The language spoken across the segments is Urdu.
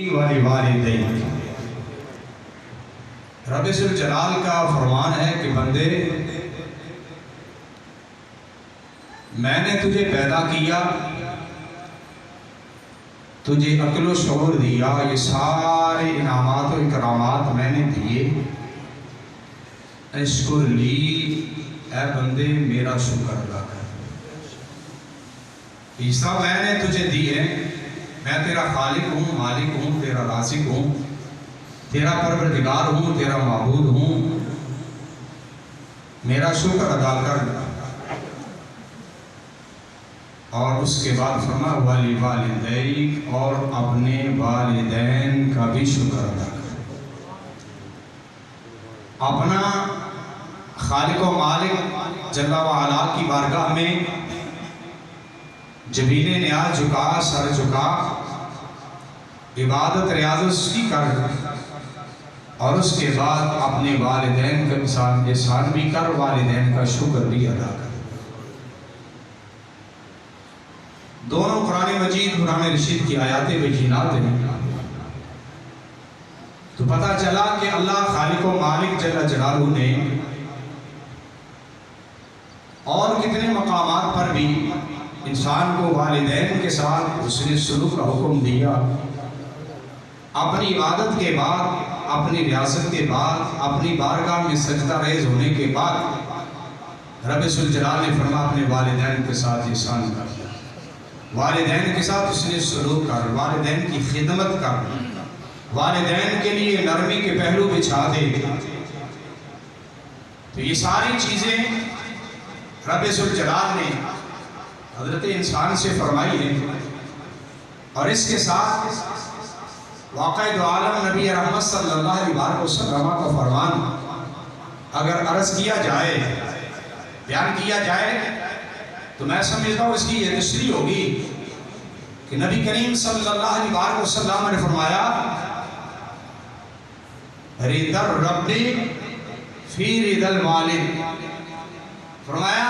والدین۔ رب ذوالجلال کا فرمان ہے کہ بندے میں نے تجھے پیدا کیا، تجھے عقل و شعور دیا، یہ سارے انعامات و اکرامات میں نے دیے، اشکر لی، اے بندے میرا شکر ادا کر۔ یہ سب میں نے تجھے دیے، میں تیرا خالق ہوں، مالک ہوں، تیرا رازق ہوں، تیرا پروردگار ہوں، تیرا معبود ہوں، میرا شکر ادا کر۔ اور اس کے بعد فرما وَلِوَالِدَيْكَ، اور اپنے والدین کا بھی شکر ادا کر۔ اپنا خالق و مالک جل وعلا کی بارگاہ میں جبین نیاز جھکا، سر جھکا، عبادت ریاض اس کی کر، اور اس کے بعد اپنے والدین کا احسان بھی کر، والدین کا شکر بھی ادا کر۔ دونوں قرآن مجید قرآن رشید کی آیات بینات ہیں، تو پتہ چلا کہ اللہ خالق و مالک جل جلالہ نے اور کتنے مقامات پر بھی انسان کو والدین کے ساتھ حسن سلوک کا حکم دیا۔ اپنی عبادت کے بعد، اپنی ریاست کے بعد، اپنی بارگاہ میں سجدہ ریز ہونے کے بعد رب ذوالجلال نے فرمایا اپنے والدین کے ساتھ احسان کر، والدین کے ساتھ حسن سلوک کر، والدین کی خدمت کر، والدین کے لیے نرمی کے پہلو بچھا دے۔ تو یہ ساری چیزیں رب ذوالجلال نے حضرت انسان سے فرمائی ہے، اور اس کے ساتھ واقع دو عالم نبی رحمت صلی اللہ علیہ وسلم کا فرمان اگر عرض کیا جائے، بیان کیا جائے، تو میں سمجھتا ہوں اس کی یہ تشریح ہوگی کہ نبی کریم صلی اللہ علیہ وسلم نے فرمایا رضا الرب فی رضا الوالد، فرمایا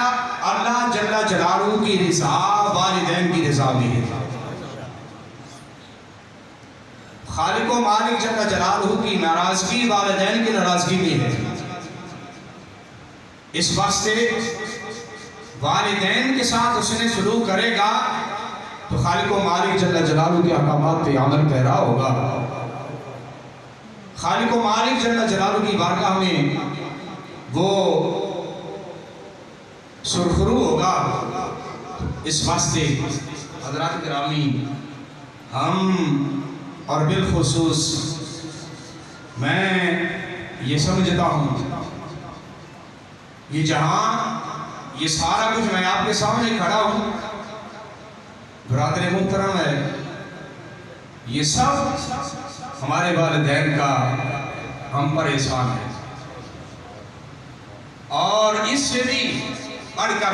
اللہ جل جلالہ کی رضا والدین کی رضا بھی ہے، خالق و مالک جل جلالہ کی ناراضگی والدین کی ناراضگی بھی ہے۔ اس واسطے والدین کے ساتھ اس نے سلوک کرے گا تو خالق و مالک جل جلالہ کے احکامات پہ عمل پیرا ہوگا، خالق و مالک جل جلالہ کی بارگاہ میں وہ سرخرو ہوگا۔ اس واسطے حضرات گرامی، ہم اور بالخصوص میں یہ سمجھتا ہوں یہ جہاں یہ سارا کچھ میں آپ کے سامنے کھڑا ہوں، برادر محترم ہے، یہ سب ہمارے والدین کا ہم پر احسان ہے، اور اس سے بھی بڑھ کر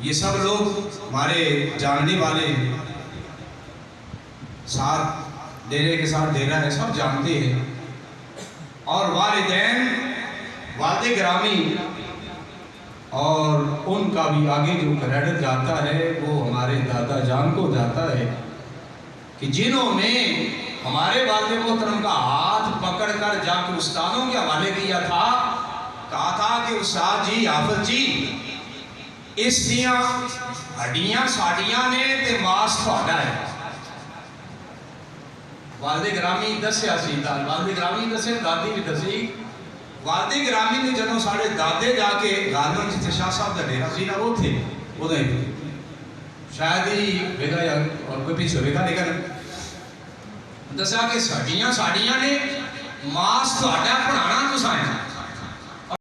یہ سب لوگ ہمارے جاننے والے ساتھ ڈیرے کے ساتھ ڈیرا ہے، سب جانتے ہیں، اور والدین والد گرامی، اور ان کا بھی آگے جو کریڈٹ جاتا ہے وہ ہمارے دادا جان کو جاتا ہے کہ جنہوں نے ہمارے والد محترم کا ہاتھ پکڑ کر جا کے استادوں کے حوالے کیا تھا، کہا تھا کہ استاد جی، حافظ جی، اس دیاں ہڈیاں ساڑیاں نے تے ماس تھوڑا ہے۔ والد گرامی دسیا سی، والد گرامی دسے، دادی بھی دسی، والد گرامی نے جنہوں ساڑھے دادے جا کے غالباً جتے شاہ صاحب دا ڈیرا سی نا وہ تھے، وہ دیں شاید ہی بیگا یا اور کوئی پیچھے بیگا، لیکن دسیا کہ ساڑیاں نے ماس تھوڑا پڑھانا تو سائیں،